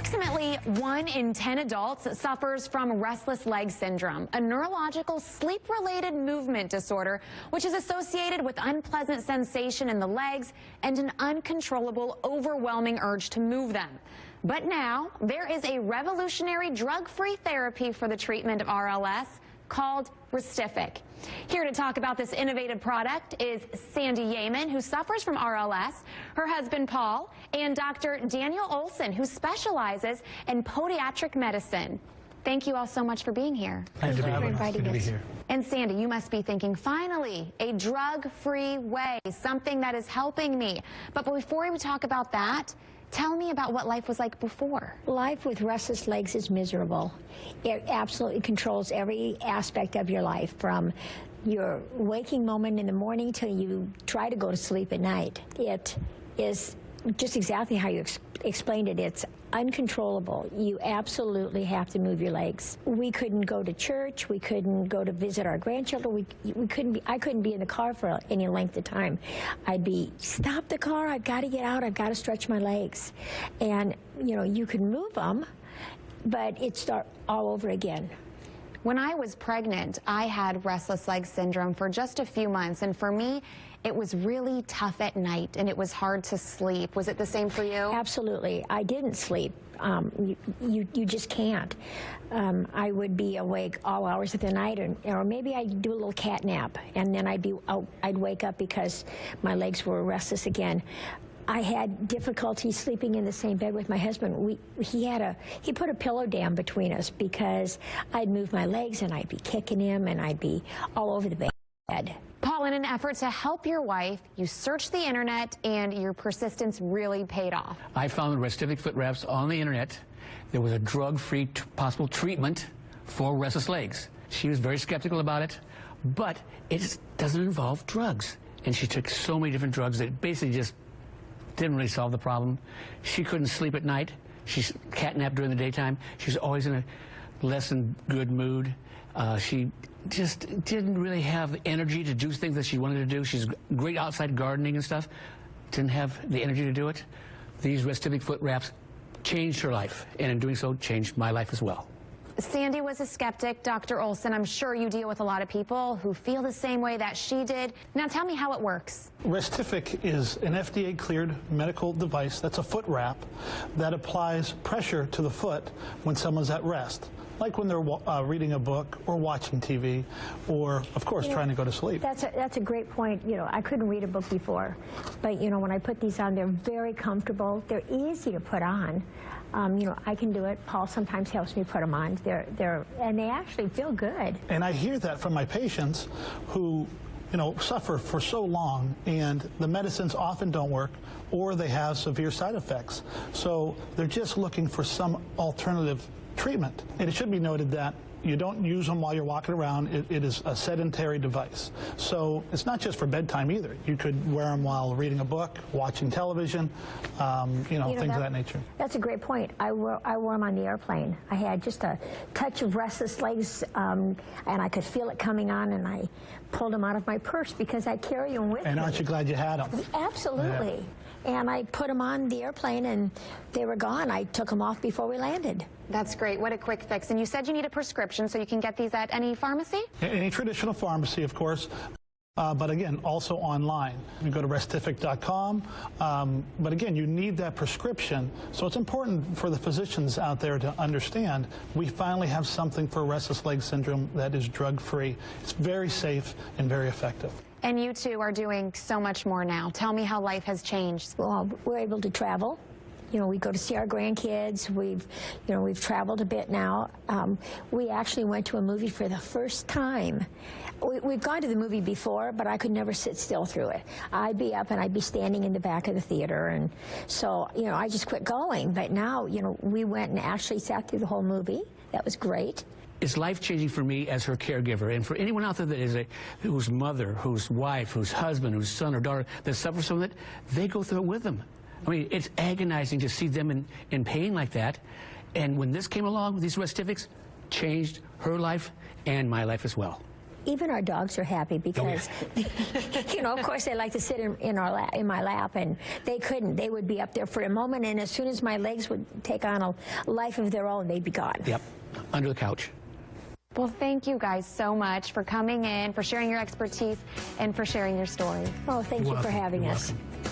Approximately 1 in 10 adults suffers from restless leg syndrome, a neurological sleep-related movement disorder which is associated with unpleasant sensation in the legs and an uncontrollable, overwhelming urge to move them. But now, there is a revolutionary drug-free therapy for the treatment of RLS called Restiffic. Here to talk about this innovative product is Sandy Yeaman, who suffers from RLS, her husband Paul, and Dr. Daniel Olson, who specializes in podiatric medicine. Thank you all so much for being here. Thank you for inviting us. And Sandy, you must be thinking, finally, a drug-free way, something that is helping me. But before we talk about that, tell me about what life was like before. Life with restless legs is miserable. It absolutely controls every aspect of your life, from your waking moment in the morning till you try to go to sleep at night. It is just exactly how you explained it. It's uncontrollable. You absolutely have to move your legs. We couldn't go to church. We couldn't go to visit our grandchildren. I couldn't be in the car for any length of time. I'd be, stop the car. I've got to get out. I've got to stretch my legs. And, you know, you can move them, but it'd start all over again. When I was pregnant, I had restless leg syndrome for just a few months, and for me, it was really tough at night, and it was hard to sleep. Was it the same for you? Absolutely. I didn't sleep. You just can't. I would be awake all hours of the night, or maybe I'd do a little cat nap, and then I'd wake up because my legs were restless again. I had difficulty sleeping in the same bed with my husband. He put a pillow down between us because I'd move my legs and I'd be kicking him and I'd be all over the bed. Paul, in an effort to help your wife, you searched the internet and your persistence really paid off. I found the Restiffic foot wraps on the internet. There was a drug-free possible treatment for restless legs. She was very skeptical about it, but it doesn't involve drugs. And she took so many different drugs that basically just didn't really solve the problem. She couldn't sleep at night. She catnapped during the daytime. She was always in a less than good mood. She just didn't really have the energy to do things that she wanted to do. She's great outside gardening and stuff. Didn't have the energy to do it. These Restiffic foot wraps changed her life, and in doing so, changed my life as well. Sandy was a skeptic. Dr. Olson, I'm sure you deal with a lot of people who feel the same way that she did. Now tell me how it works. Restiffic is an FDA-cleared medical device that's a foot wrap that applies pressure to the foot when someone's at rest, like when they're reading a book or watching TV or, of course, trying to go to sleep. That's a great point. You know, I couldn't read a book before, but, you know, when I put these on, they're very comfortable. They're easy to put on. You know, I can do it. Paul sometimes helps me put them on. And they actually feel good. And I hear that from my patients who, you know, suffer for so long, and the medicines often don't work, or they have severe side effects. So they're just looking for some alternative treatment. And it should be noted that you don't use them while you're walking around. It is a sedentary device. So it's not just for bedtime either. You could wear them while reading a book, watching television, you know, things of that nature. That's a great point. I wore them on the airplane. I had just a touch of restless legs, and I could feel it coming on, and I pulled them out of my purse because I carry them with me. And aren't you glad you had them? Absolutely. Yeah. And I put them on the airplane, and they were gone. I took them off before we landed. That's great. What a quick fix. And you said you need a prescription, so you can get these at any pharmacy? Any traditional pharmacy, of course. But again, also online. You go to Restiffic.com. But again, you need that prescription. So it's important for the physicians out there to understand we finally have something for restless leg syndrome that is drug-free. It's very safe and very effective. And you two are doing so much more now. Tell me how life has changed. Well, we're able to travel. You know, we go to see our grandkids. We've traveled a bit now. We actually went to a movie for the first time. We've gone to the movie before, but I could never sit still through it. I'd be up and I'd be standing in the back of the theater, and so, you know, I just quit going. But now, you know, we went and actually sat through the whole movie. That was great. It's life-changing for me as her caregiver, and for anyone out there that is whose mother, whose wife, whose husband, whose son or daughter that suffers from it, they go through it with them. I mean, it's agonizing to see them in pain like that. And when this came along, these Restiffics changed her life and my life as well. Even our dogs are happy because, you know, of course they like to sit in my lap, and they couldn't. They would be up there for a moment, and as soon as my legs would take on a life of their own, they'd be gone. Yep, under the couch. Well, thank you guys so much for coming in, for sharing your expertise, and for sharing your story. Oh, thank you for having You're us. welcome.